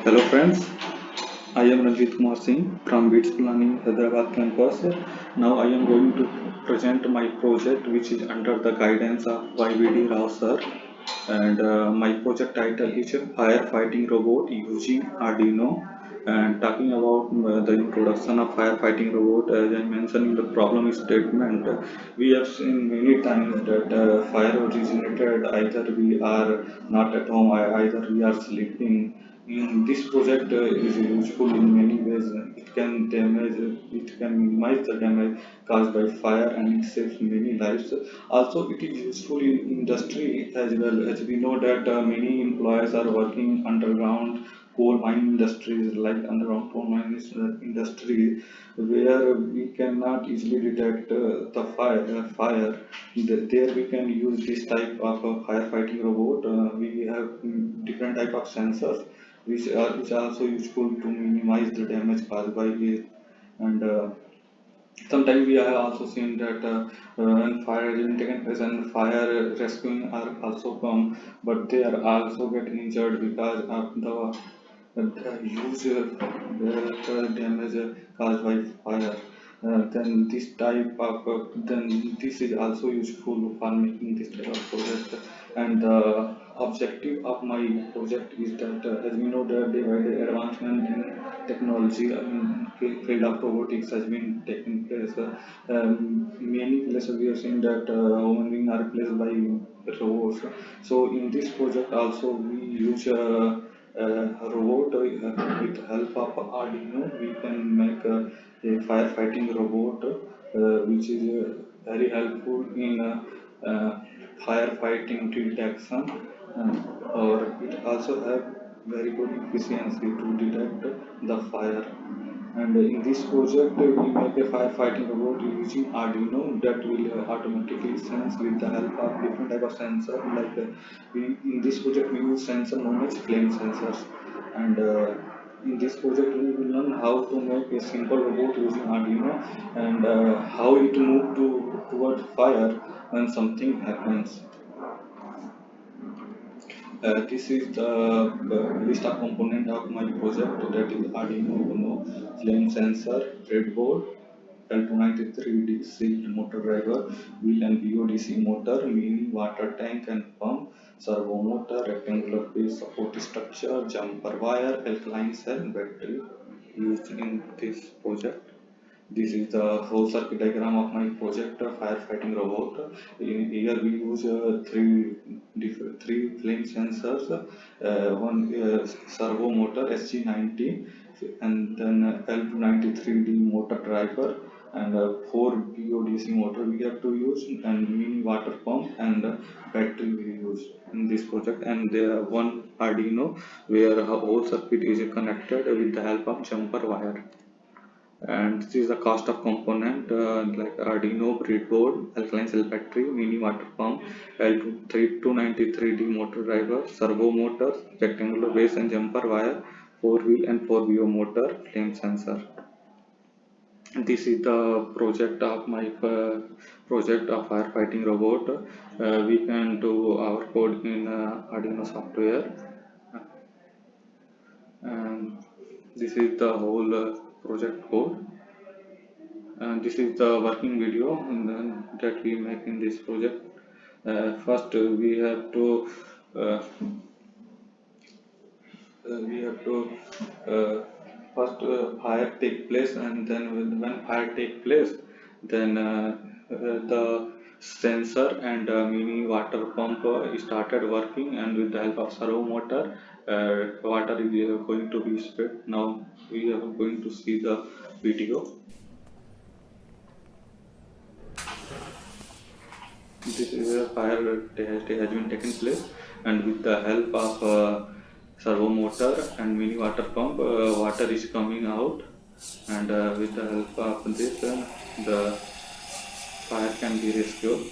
Hello friends, I am Singh from Bits-Pilani-Hyderabad campus. Now I am going to present my project which is under the guidance of Y.V.D.Rao sir, and my project title is Firefighting Robot using Arduino, and talking about the introduction of firefighting robot. As I mentioned in the problem statement, we have seen many times that fire originated either we are not at home, either we are sleeping. In this project is useful in many ways. It can minimize the damage caused by fire, and it saves many lives. Also, it is useful in industry as well, as we know that many employees are working underground coal mine industries, like underground coal mine industry, where we cannot easily detect the fire. There we can use this type of firefighting robot. We have different type of sensors which are also useful to minimize the damage caused by it. And sometimes we have also seen that when fire is taken place and fire rescuing are also come, but they are also get injured because of the huge damage caused by fire. Then this type of then this is also useful for making this type of project. And the objective of my project is that as we know that day by day advancement in technology in field of robotics has been taking place. Many places we have seen that human beings are replaced by robots. So in this project also we use robot with help of Arduino. We can make a firefighting robot which is very helpful in firefighting detection, or it also have very good efficiency to detect the fire. And in this project, we make a firefighting robot using Arduino that will automatically sense with the help of different type of sensor. Like in this project, we use sensor known as flame sensors. And in this project, we will learn how to make a simple robot using Arduino, and how it move toward fire when something happens. This is the list of component of my project, that is Arduino Uno, flame sensor, breadboard, L293 DC motor driver, wheel and VODC motor, mini water tank and pump, servo motor, rectangular base support structure, jumper wire, alkaline cell, battery used in this project. This is the whole circuit diagram of my project, firefighting robot. Here we use three flame sensors, one servo motor SG90, and then L293D motor driver, and four BODC motor we have to use, and mini water pump, and battery we use in this project. And there one Arduino where a whole circuit is connected with the help of jumper wire. And this is the cost of component, like Arduino breadboard, alkaline cell battery, mini water pump, L293D motor driver, servo motor, rectangular base and jumper wire, 4-wheel and 4VO motor, flame sensor. This is the project of my project of firefighting robot. We can do our code in Arduino software, and this is the whole project code. And this is the working video and then that we make in this project. First we have to uh, we have to uh, first fire take place, and then when fire take place, then the sensor and mini water pump started working, and with the help of servo motor, water is going to be spread. Now we are going to see the video. This is where fire has been taken place, and with the help of servo motor and mini water pump, water is coming out, and with the help of this, the fire can be rescued.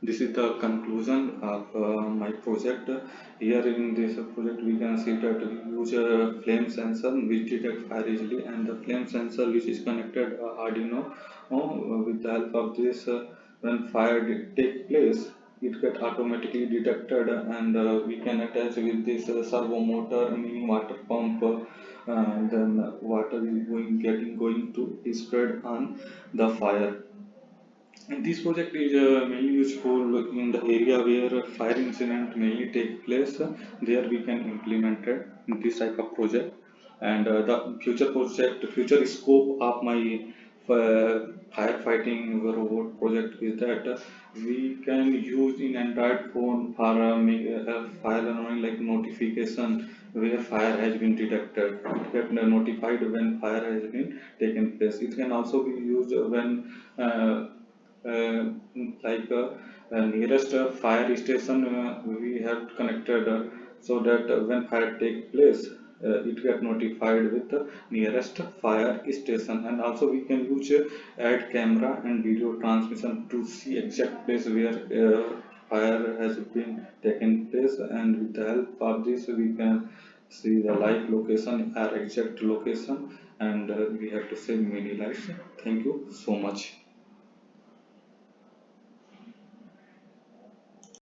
This is the conclusion of my project. Here in this project, we can see that we use a flame sensor which detects fire easily, and the flame sensor which is connected Arduino. With the help of this, when fire take place, it get automatically detected, and we can attach with this servo motor, mini water pump, then water is going to be spread on the fire. And this project is mainly useful in the area where fire incident mainly take place. There we can implement it in this type of project. And the future scope of my firefighting robot project is that we can use in Android phone for fire alarming like notification where fire has been detected. It get notified when fire has been taken place. It can also be used when uh, like nearest fire station we have connected, so that when fire take place, it get notified with the nearest fire station. And also we can use add camera and video transmission to see exact place where fire has been taken place, and with the help of this we can see the live location, our exact location, and we have to save many lives. Thank you so much.